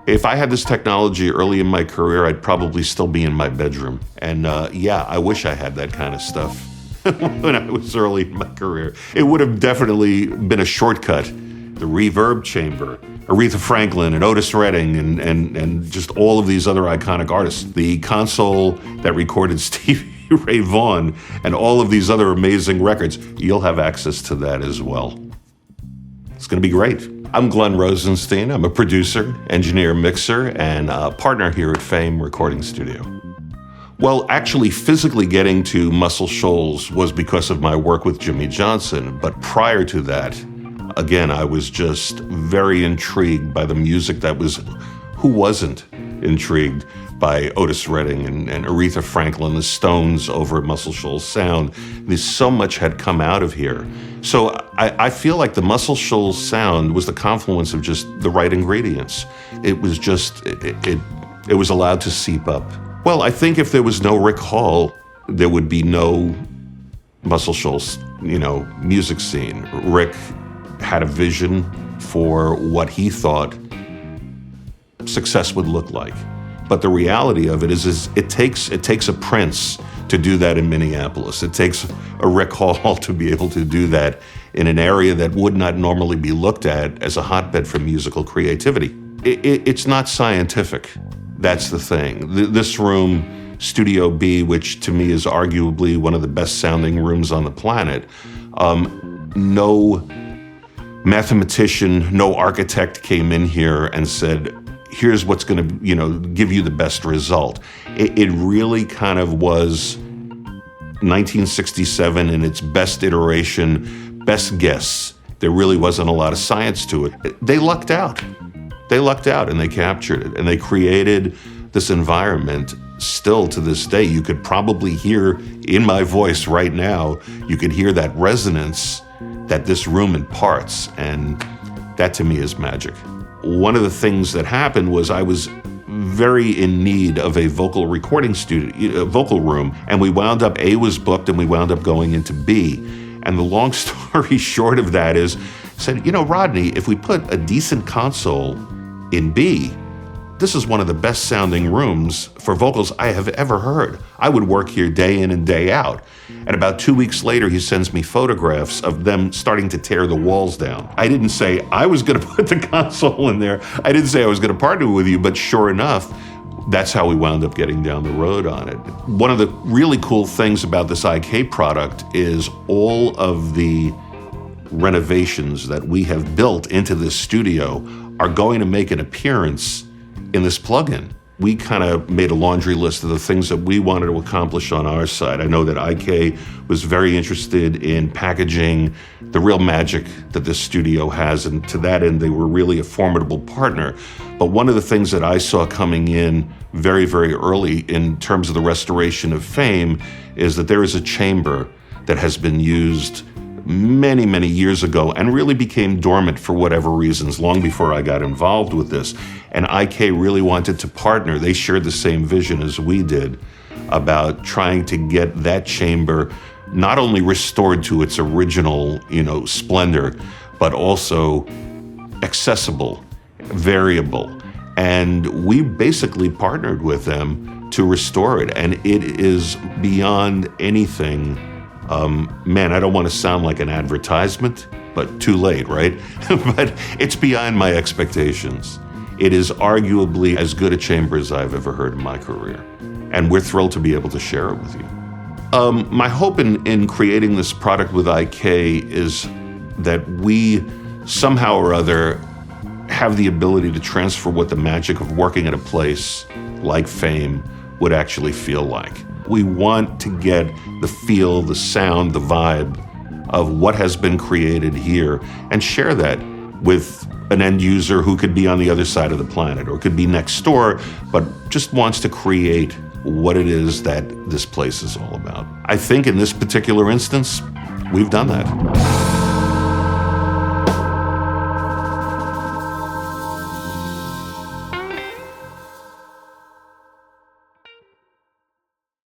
If I had this technology early in my career, I'd probably still be in my bedroom. And yeah, I wish I had that kind of stuff when I was early in my career. It would have definitely been a shortcut. The Reverb chamber, Aretha Franklin and Otis Redding and just all of these other iconic artists. The console that recorded Stevie Ray Vaughan and all of these other amazing records, you'll have access to that as well. It's going to be great. I'm Glenn Rosenstein. I'm a producer, engineer, mixer, and partner here at Fame Recording Studio. Well, actually, physically getting to Muscle Shoals was because of my work with Jimmy Johnson. But prior to that, again, I was just very intrigued by the music that was... Who wasn't intrigued by Otis Redding and Aretha Franklin, the Stones over at Muscle Shoals Sound? There's so much had come out of here. So I feel like the Muscle Shoals sound was the confluence of just the right ingredients. It was just, it was allowed to seep up. Well, I think if there was no Rick Hall, there would be no Muscle Shoals, music scene. Rick had a vision for what he thought success would look like. But the reality of it is it takes a Prince to do that in Minneapolis. It takes a Rick Hall to be able to do that in an area that would not normally be looked at as a hotbed for musical creativity. It's not scientific. That's the thing. This room, Studio B, which to me is arguably one of the best sounding rooms on the planet, no mathematician, no architect came in here and said, here's what's going to, give you the best result. It really kind of was 1967 in its best iteration, best guess. There really wasn't a lot of science to it. They lucked out. And they captured it. And they created this environment still to this day. You could probably hear in my voice right now, you could hear that resonance that this room imparts. And that to me is magic. One of the things that happened was I was very in need of a vocal recording studio, a vocal room, and we wound up, A was booked and we wound up going into B. And the long story short of that is, I said, Rodney, if we put a decent console in B, this is one of the best sounding rooms for vocals I have ever heard. I would work here day in and day out. And about 2 weeks later, he sends me photographs of them starting to tear the walls down. I didn't say I was going to put the console in there. I didn't say I was going to partner with you, but sure enough, that's how we wound up getting down the road on it. One of the really cool things about this IK product is all of the renovations that we have built into this studio are going to make an appearance in this plugin. We kind of made a laundry list of the things that we wanted to accomplish on our side. I know that IK was very interested in packaging the real magic that this studio has, and to that end, they were really a formidable partner. But one of the things that I saw coming in very, very early in terms of the restoration of Fame is that there is a chamber that has been used many, many years ago and really became dormant for whatever reasons long before I got involved with this. And IK really wanted to partner. They shared the same vision as we did about trying to get that chamber not only restored to its original, splendor, but also accessible, variable. And we basically partnered with them to restore it. And it is beyond anything. Man, I don't want to sound like an advertisement, but too late, right? But it's beyond my expectations. It is arguably as good a chamber as I've ever heard in my career. And we're thrilled to be able to share it with you. My hope in creating this product with IK is that we somehow or other have the ability to transfer what the magic of working at a place like Fame would actually feel like. We want to get the feel, the sound, the vibe of what has been created here and share that with an end user who could be on the other side of the planet or could be next door, but just wants to create what it is that this place is all about. I think in this particular instance, we've done that.